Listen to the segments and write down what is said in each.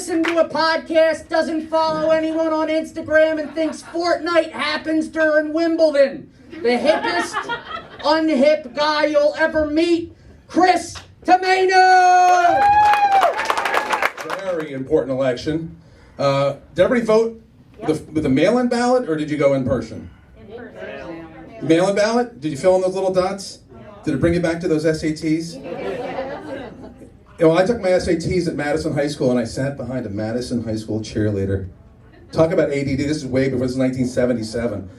listen to a podcast, doesn't follow anyone on Instagram, and thinks Fortnite happens during Wimbledon. The hippest, unhip guy you'll ever meet, Chris Tomaino! Very important election. Did everybody vote with a mail-in ballot, or did you go in person? In person. Mail-in ballot? Did you fill in those little dots? Did it bring you back to those SATs? Well, I took my SATs at Madison High School, and I sat behind a Madison High School cheerleader. Talk about ADD. This is way before, this is 1977.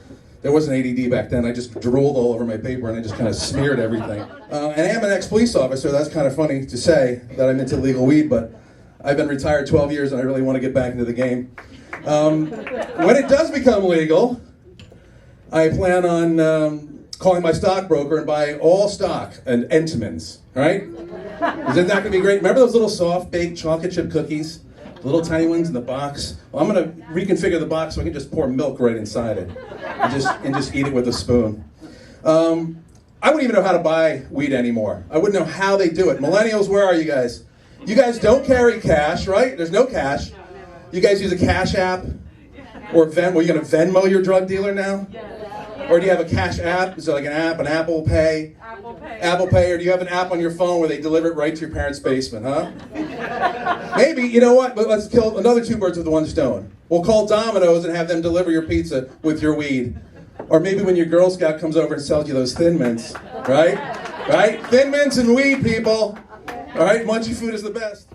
There wasn't ADD back then. I just drooled all over my paper, and I just kind of smeared everything. And I am an ex-police officer. That's kind of funny to say that I'm into legal weed, but I've been retired 12 years, and I really want to get back into the game. When it does become legal, I plan on calling my stockbroker and buy all stock and Entenmann's, right? Isn't that going to be great? Remember those little soft baked chocolate chip cookies? The little tiny ones in the box? Well, I'm going to reconfigure the box so I can just pour milk right inside it and just eat it with a spoon. I wouldn't even know how to buy weed anymore. I wouldn't know how they do it. Millennials, where are you guys? You guys don't carry cash, right? There's no cash. You guys use a Cash App or Venmo. Are you going to Venmo your drug dealer now? Or do you have a Cash App? Is it like an app, an Apple Pay? Apple Pay, or do you have an app on your phone where they deliver it right to your parents' basement, huh? Maybe, you know what? But let's kill another two birds with one stone. We'll call Domino's and have them deliver your pizza with your weed. Or maybe when your Girl Scout comes over and sells you those Thin Mints, right? Right? Thin Mints and weed, people. All right? Munchy food is the best.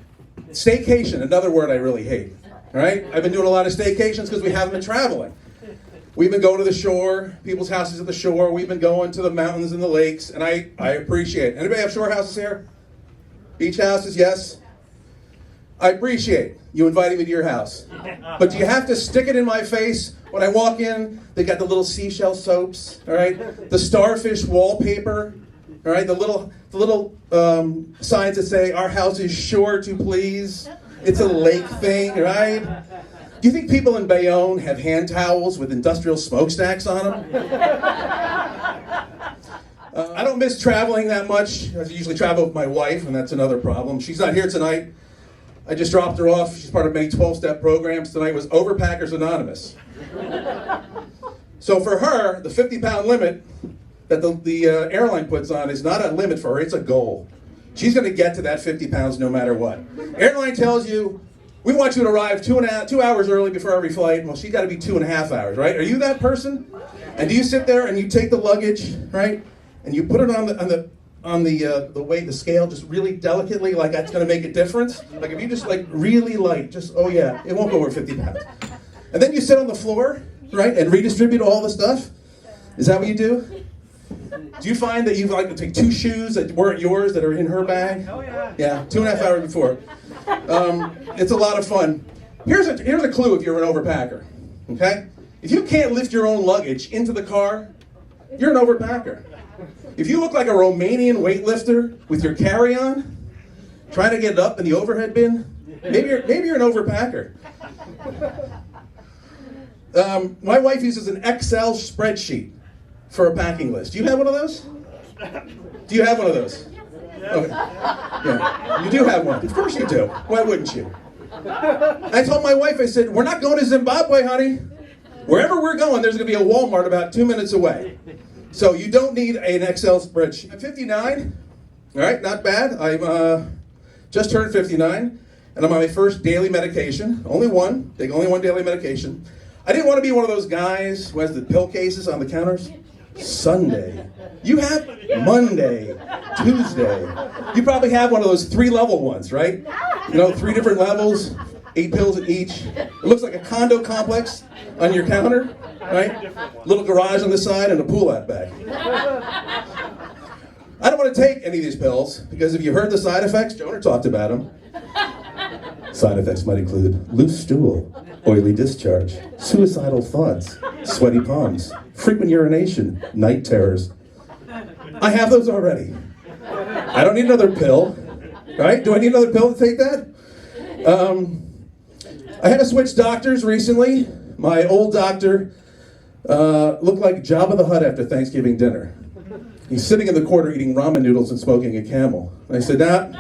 Staycation, another word I really hate. All right? I've been doing a lot of staycations because we haven't been traveling. We've been going to the shore, people's houses at the shore. We've been going to the mountains and the lakes, and I appreciate it. Anybody have shore houses here? Beach houses, yes? I appreciate you inviting me to your house. But do you have to stick it in my face when I walk in? They got the little seashell soaps, all right? The starfish wallpaper, all right? The little signs that say, "Our house is sure to please." It's a lake thing, right? Do you think people in Bayonne have hand towels with industrial smokestacks on them? I don't miss traveling that much. I usually travel with my wife, and that's another problem. She's not here tonight. I just dropped her off. She's part of many 12-step programs. Tonight was Overpackers Anonymous. So for her, the 50-pound limit that the airline puts on is not a limit for her, it's a goal. She's going to get to that 50 pounds no matter what. Airline tells you, we want you to arrive 2 hours early before every flight. Well, she's got to be 2.5 hours, right? Are you that person? And do you sit there and you take the luggage, right? And you put it on the weight, the scale, just really delicately, like that's going to make a difference? Like if you just like really light, just, oh yeah, it won't go over 50 pounds. And then you sit on the floor, right, and redistribute all the stuff? Is that what you do? Do you find that you like to take 2 shoes that weren't yours that are in her bag? Oh yeah. Yeah, 2.5 hours before. It's a lot of fun. Here's a clue if you're an overpacker, okay? If you can't lift your own luggage into the car, you're an overpacker. If you look like a Romanian weightlifter with your carry-on, trying to get it up in the overhead bin, maybe you're an overpacker. My wife uses an Excel spreadsheet for a packing list. Do you have one of those? Do you have one of those? Okay. Yeah. You do have one. Of course you do. Why wouldn't you? I told my wife, I said, we're not going to Zimbabwe, honey. Wherever we're going, there's going to be a Walmart about 2 minutes away. So you don't need an Excel spreadsheet. I'm 59. All right, not bad. I'm just turned 59, and I'm on my first daily medication. Only one daily medication. I didn't want to be one of those guys who has the pill cases on the counters. Sunday. You have Monday, Tuesday. You probably have one of those 3-level ones, right? You know, 3 different levels, 8 pills in each. It looks like a condo complex on your counter, right? Little garage on the side and a pool out back. I don't want to take any of these pills because if you heard the side effects, Jonah talked about them. Side effects might include loose stool, oily discharge, suicidal thoughts, sweaty palms, frequent urination, night terrors. I have those already. I don't need another pill, right? Do I need another pill to take that? I had to switch doctors recently. My old doctor looked like Jabba the Hutt after Thanksgiving dinner. He's sitting in the corner eating ramen noodles and smoking a Camel. I said, nah,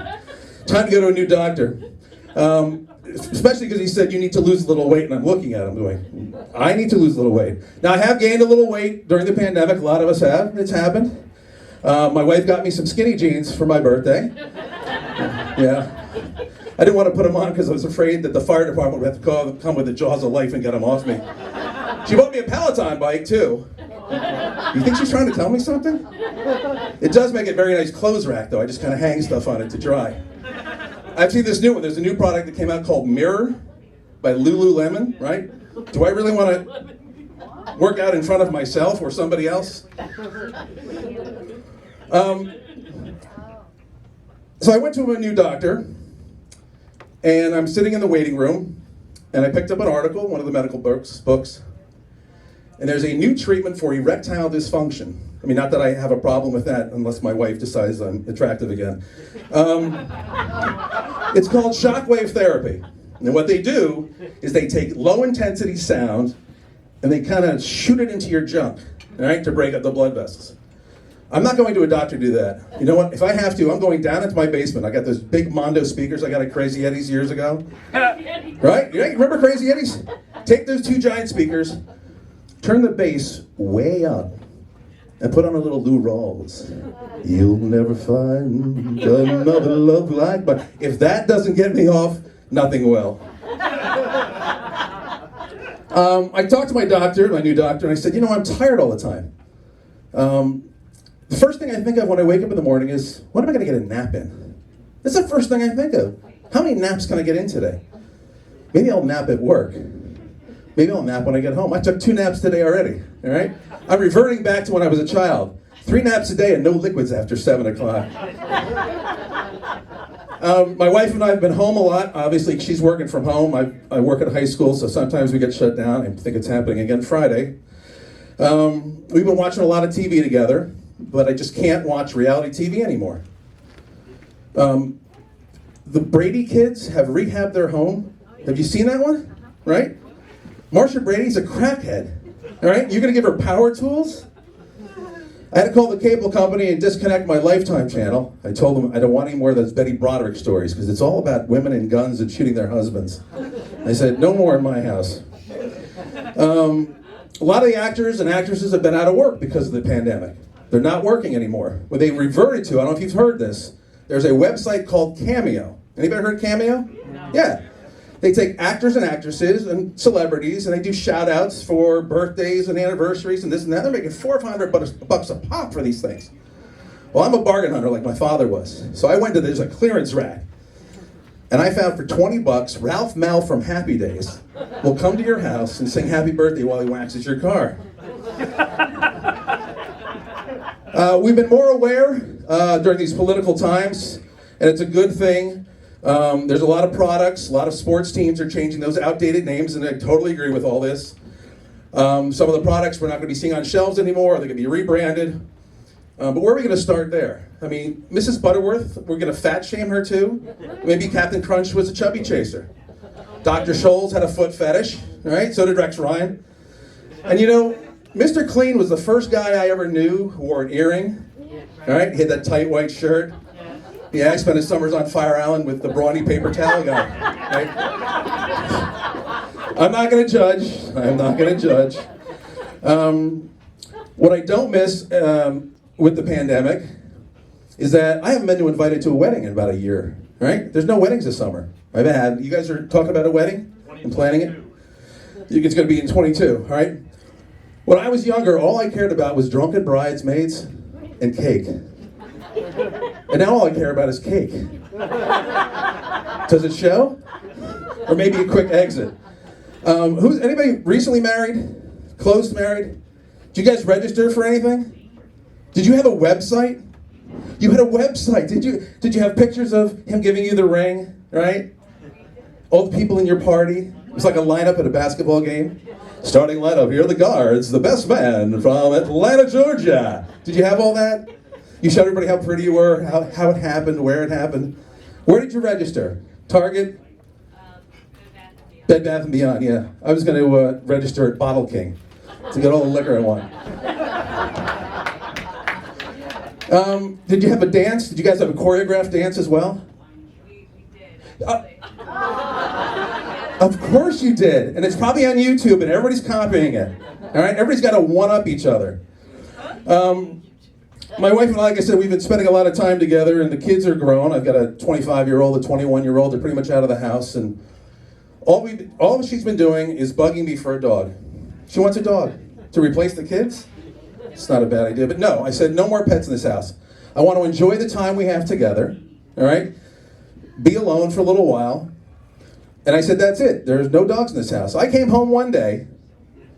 time to go to a new doctor. especially because he said, you need to lose a little weight, and I'm looking at him going, I need to lose a little weight. Now, I have gained a little weight during the pandemic. A lot of us have. It's happened. My wife got me some skinny jeans for my birthday. Yeah. I didn't want to put them on because I was afraid that the fire department would have to come with the jaws of life and get them off me. She bought me a Peloton bike, too. You think she's trying to tell me something? It does make a very nice clothes rack, though. I just kind of hang stuff on it to dry. I've seen this new one. There's a new product that came out called Mirror by Lululemon, right? Do I really want to work out in front of myself or somebody else? So I went to a new doctor, and I'm sitting in the waiting room, and I picked up an article, one of the medical books, and there's a new treatment for erectile dysfunction. I mean, not that I have a problem with that, unless my wife decides I'm attractive again. It's called shockwave therapy. And what they do is they take low-intensity sound, and they kind of shoot it into your junk, right, to break up the blood vessels. I'm not going to a doctor to do that. You know what? If I have to, I'm going down into my basement. I got those big Mondo speakers I got at Crazy Eddie's years ago. Right? You remember Crazy Eddie's? Take those two giant speakers, turn the bass way up, and put on a little Lou Rawls. You'll never find another love like, but if that doesn't get me off, nothing will. I talked to my doctor, my new doctor, and I said, I'm tired all the time. The first thing I think of when I wake up in the morning is, when am I going to get a nap in? That's the first thing I think of. How many naps can I get in today? Maybe I'll nap at work. Maybe I'll nap when I get home. I took 2 naps today already, all right? I'm reverting back to when I was a child. 3 naps a day and no liquids after 7 o'clock. My wife and I have been home a lot. Obviously, she's working from home. I work at a high school, so sometimes we get shut down. I think it's happening again Friday. We've been watching a lot of TV together, but I just can't watch reality TV anymore. The Brady kids have rehabbed their home. Have you seen that one? Right? Marsha Brady's a crackhead. All right? You're going to give her power tools? I had to call the cable company and disconnect my Lifetime channel. I told them I don't want any more of those Betty Broderick stories because it's all about women and guns and shooting their husbands. I said, no more in my house. A lot of the actors and actresses have been out of work because of the pandemic. They're not working anymore. What they reverted to, I don't know if you've heard this, there's a website called Cameo. Anybody heard Cameo? No. Yeah. They take actors and actresses and celebrities and they do shout outs for birthdays and anniversaries and this and that. They're making $400 a pop for these things. Well, I'm a bargain hunter like my father was. So I went to, there's a clearance rack. And I found for $20, Ralph Mal from Happy Days will come to your house and sing happy birthday while he waxes your car. We've been more aware during these political times, and it's a good thing. There's a lot of products, a lot of sports teams are changing those outdated names, and I totally agree with all this. Some of the products we're not going to be seeing on shelves anymore, they're going to be rebranded. But where are we going to start there? I mean, Mrs. Butterworth, we're going to fat shame her too? Maybe Captain Crunch was a chubby chaser. Dr. Scholl's had a foot fetish, right? So did Rex Ryan. And Mr. Clean was the first guy I ever knew who wore an earring, all right? He had that tight white shirt. Yeah, I spent his summers on Fire Island with the brawny paper towel guy, right? I'm not going to judge. I'm not going to judge. What I don't miss with the pandemic is that I haven't been invited to a wedding in about a year, right? There's no weddings this summer. I've had, you guys are talking about a wedding and planning it? It's going to be in 22, all right? When I was younger, all I cared about was drunken bridesmaids and cake. And now all I care about is cake. Does it show? Or maybe a quick exit. Anybody recently married? Close married? Did you guys register for anything? Did you have a website? You had a website. Did you have pictures of him giving you the ring, right? All the people in your party. It was like a lineup at a basketball game. Starting lineup, here are the guards, the best man from Atlanta, Georgia. Did you have all that? You showed everybody how pretty you were, how it happened, where it happened. Where did you register? Target? Bed Bath & Beyond, yeah. I was going to register at Bottle King to get all the liquor I want. Did you have a dance? Did you guys have a choreographed dance as well? We did. Of course you did. And it's probably on YouTube and everybody's copying it. All right? Everybody's got to one-up each other. My wife and I, like I said, we've been spending a lot of time together, and the kids are grown. I've got a 25-year-old, a 21-year-old. They're pretty much out of the house, and all she's been doing is bugging me for a dog. She wants a dog to replace the kids. It's not a bad idea, but no, I said no more pets in this house. I want to enjoy the time we have together. All right, be alone for a little while. And I said, that's it. There's no dogs in this house. I came home one day.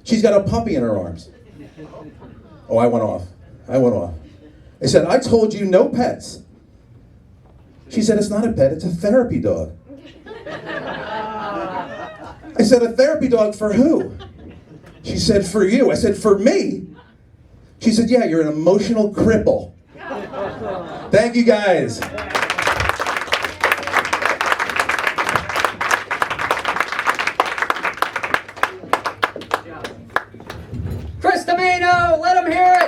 She's got a puppy in her arms. Oh, I went off. I said, I told you no pets. She said, it's not a pet, it's a therapy dog. I said, a therapy dog for who? She said, for you. I said, for me? She said, yeah, you're an emotional cripple. Thank you, guys. Chris Tomaino, let him hear it.